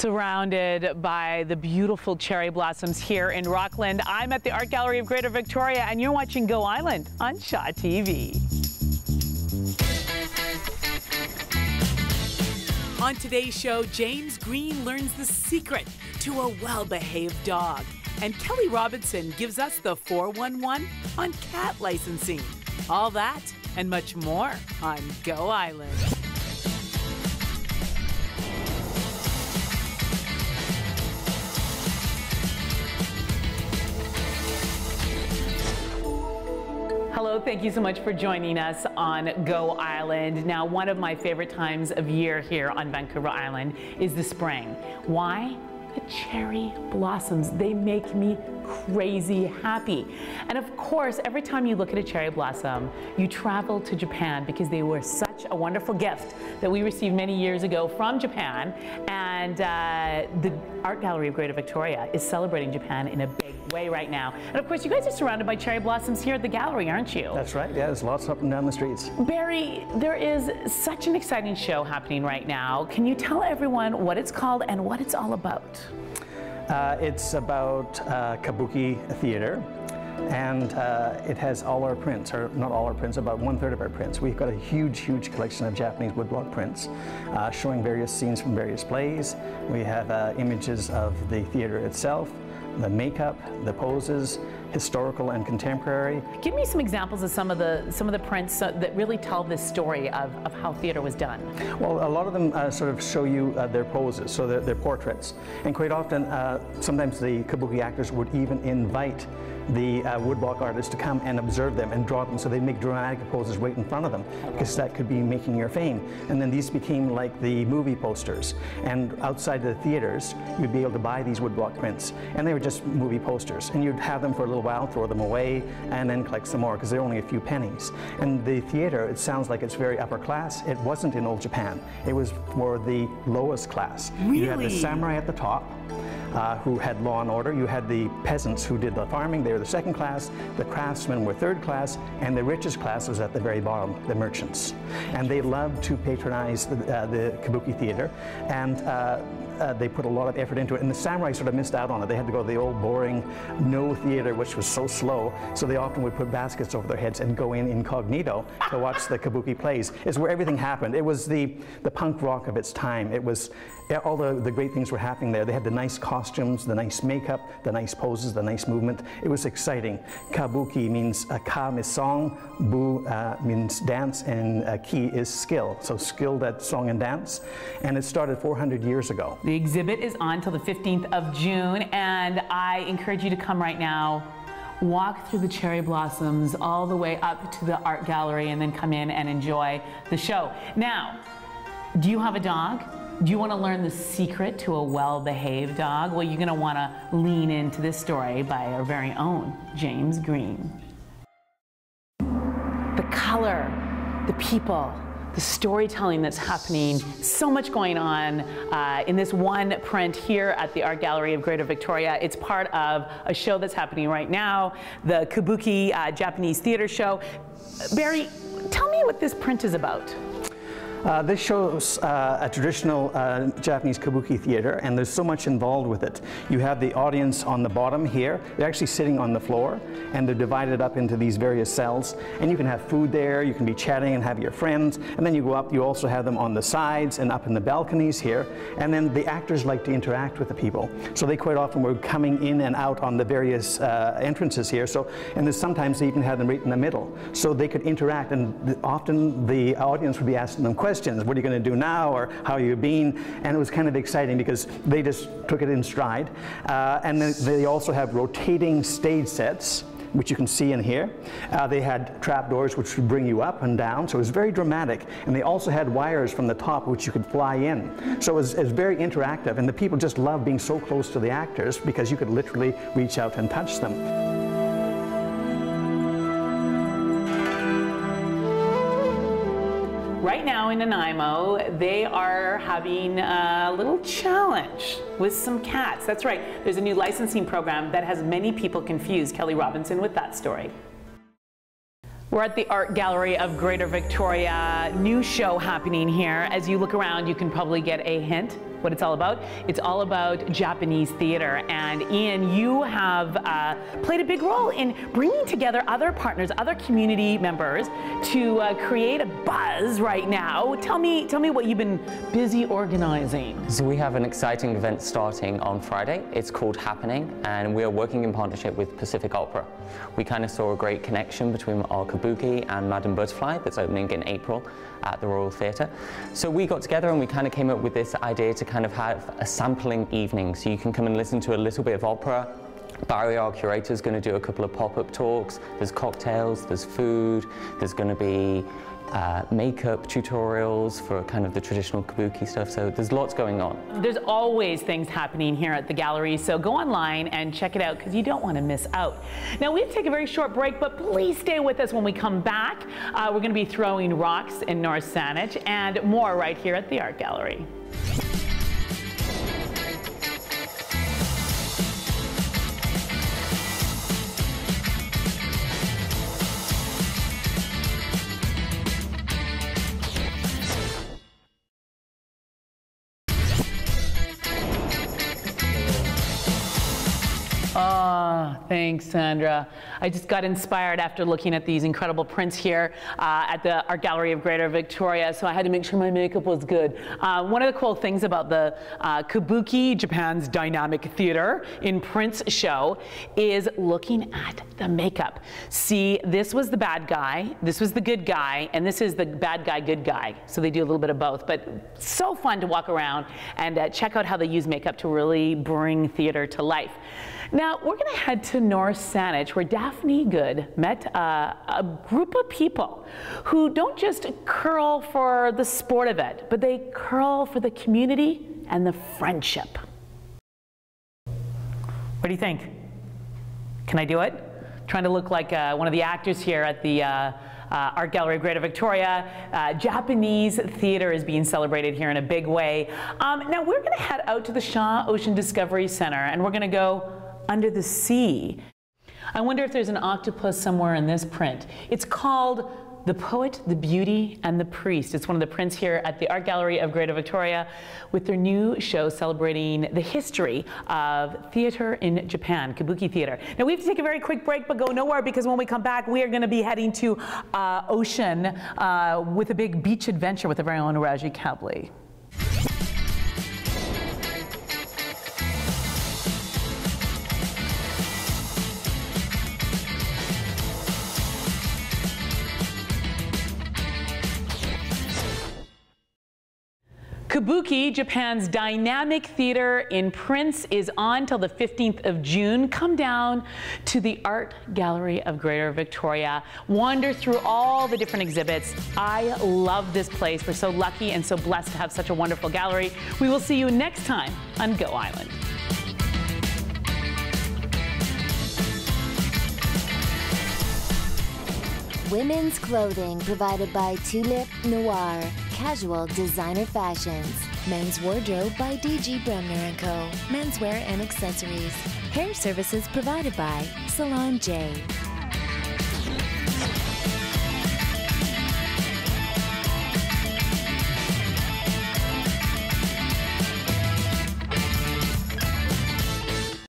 Surrounded by the beautiful cherry blossoms here in Rockland. I'm at the Art Gallery of Greater Victoria, and you're watching Go Island on ShawTV. On today's show, James Green learns the secret to a well-behaved dog. And Kelly Robinson gives us the 411 on cat licensing. All that and much more on Go Island. Hello, thank you so much for joining us on Go Island. Now, one of my favorite times of year here on Vancouver Island is the spring. Why? The cherry blossoms, they make me crazy happy. And of course, every time you look at a cherry blossom, you travel to Japan because they were such a wonderful gift that we received many years ago from Japan. And the Art Gallery of Greater Victoria is celebrating Japan in a big way right now. And of course, you guys are surrounded by cherry blossoms here at the gallery, aren't you? That's right, yeah, there's lots up and down the streets. Barry, there is such an exciting show happening right now. Can you tell everyone what it's called and what it's all about? It's about kabuki theater, and it has all our prints, or not all our prints, about 1/3 of our prints. We've got a huge collection of Japanese woodblock prints showing various scenes from various plays. We have images of the theater itself, the makeup, the poses, historical and contemporary. Give me some examples of some of the prints that really tell this story of how theater was done. Well, a lot of them sort of show you their poses, so they're portraits. And quite often, sometimes the kabuki actors would even invite the woodblock artists to come and observe them and draw them, so they make dramatic poses right in front of them, because that could be making your fame. And then these became like the movie posters. And outside the theaters, you'd be able to buy these woodblock prints, and they were just movie posters. And you'd have them for a little while, throw them away, and then collect some more, because they're only a few pennies. And the theater, it sounds like it's very upper class. It wasn't in old Japan. It was for the lowest class. Really? You had the samurai at the top, who had law and order. You had the peasants who did the farming. They were the second class. The craftsmen were third class, and the richest class was at the very bottom, the merchants. And they loved to patronize the kabuki theater, and they put a lot of effort into it, and the samurai sort of missed out on it. They had to go to the old boring no theater, which was so slow, so they often would put baskets over their heads and go in incognito to watch the kabuki plays. It's where everything happened. It was the punk rock of its time. It was all the great things were happening there. They had the nice costumes, the nice makeup, the nice poses, the nice movement. It was exciting. Kabuki means ka is song, bu means dance, and ki is skill. So skilled at song and dance. And it started 400 years ago. The exhibit is on till the 15th of June, and I encourage you to come right now. Walk through the cherry blossoms all the way up to the art gallery, and then come in and enjoy the show. Now, do you have a dog? Do you want to learn the secret to a well-behaved dog? Well, you're going to want to lean into this story by our very own James Green. The color, the people, the storytelling that's happening, so much going on in this one print here at the Art Gallery of Greater Victoria. It's part of a show that's happening right now, the Kabuki Japanese theater show. Barry, tell me what this print is about. This shows a traditional Japanese kabuki theater, and there's so much involved with it. You have the audience on the bottom here. They're actually sitting on the floor, and they're divided up into these various cells. And you can have food there, you can be chatting and have your friends, and then you go up, you also have them on the sides and up in the balconies here. And then the actors like to interact with the people. So they quite often were coming in and out on the various entrances here. So, and there's sometimes they even had them right in the middle. So they could interact, and often the audience would be asking them questions. What are you going to do now, or how you been? And it was kind of exciting because they just took it in stride. And then they also have rotating stage sets, which you can see in here. They had trapdoors which would bring you up and down, so it was very dramatic. And they also had wires from the top which you could fly in. So it was very interactive, and the people just loved being so close to the actors because you could literally reach out and touch them. Right now in Nanaimo, they are having a little challenge with some cats. That's right, there's a new licensing program that has many people confused. Kelly Robinson with that story. We're at the Art Gallery of Greater Victoria. New show happening here. As you look around, you can probably get a hint what it's all about. It's all about Japanese theater. And Ian, you have played a big role in bringing together other partners, other community members to create a buzz right now. Tell me what you've been busy organizing. So we have an exciting event starting on Friday. It's called Happening, and we are working in partnership with Pacific Opera. We kind of saw a great connection between our kabuki and Madame Butterfly that's opening in April at the Royal Theatre. So we got together and we kind of came up with this idea to kind of have a sampling evening, so you can come and listen to a little bit of opera. Barry, our curator, is going to do a couple of pop-up talks. There's cocktails, there's food, there's going to be makeup tutorials for kind of the traditional kabuki stuff, so there's lots going on. There's always things happening here at the gallery, so go online and check it out because you don't want to miss out. Now we have to take a very short break, but please stay with us when we come back. We're going to be throwing rocks in North Saanich and more right here at the Art Gallery. Thanks, Sandra. I just got inspired after looking at these incredible prints here at the Art Gallery of Greater Victoria, so I had to make sure my makeup was good. One of the cool things about the Kabuki, Japan's dynamic theater in Prints show, is looking at the makeup. See, this was the bad guy, this was the good guy, and this is the bad guy, good guy. So they do a little bit of both, but so fun to walk around and check out how they use makeup to really bring theater to life. Now, we're going to head to North Saanich, where Daphne Good met a group of people who don't just curl for the sport of it, but they curl for the community and the friendship. What do you think? Can I do it? Trying to look like one of the actors here at the Art Gallery of Greater Victoria. Japanese theater is being celebrated here in a big way. Now we're going to head out to the Shaw Ocean Discovery Center, and we're going to go under the sea. I wonder if there's an octopus somewhere in this print. It's called The Poet, the Beauty, and the Priest. It's one of the prints here at the Art Gallery of Greater Victoria with their new show celebrating the history of theater in Japan, Kabuki theater. Now we have to take a very quick break, but go nowhere, because when we come back we are going to be heading to Ocean with a big beach adventure with our very own Raji Kabli. Kabuki, Japan's dynamic theater in Prince, is on till the 15th of June. Come down to the Art Gallery of Greater Victoria. Wander through all the different exhibits. I love this place. We're so lucky and so blessed to have such a wonderful gallery. We will see you next time on Go Island. Women's clothing provided by Tulip Noir. Casual designer fashions. Men's wardrobe by DG Bremner & Co. Menswear and accessories. Hair services provided by Salon J.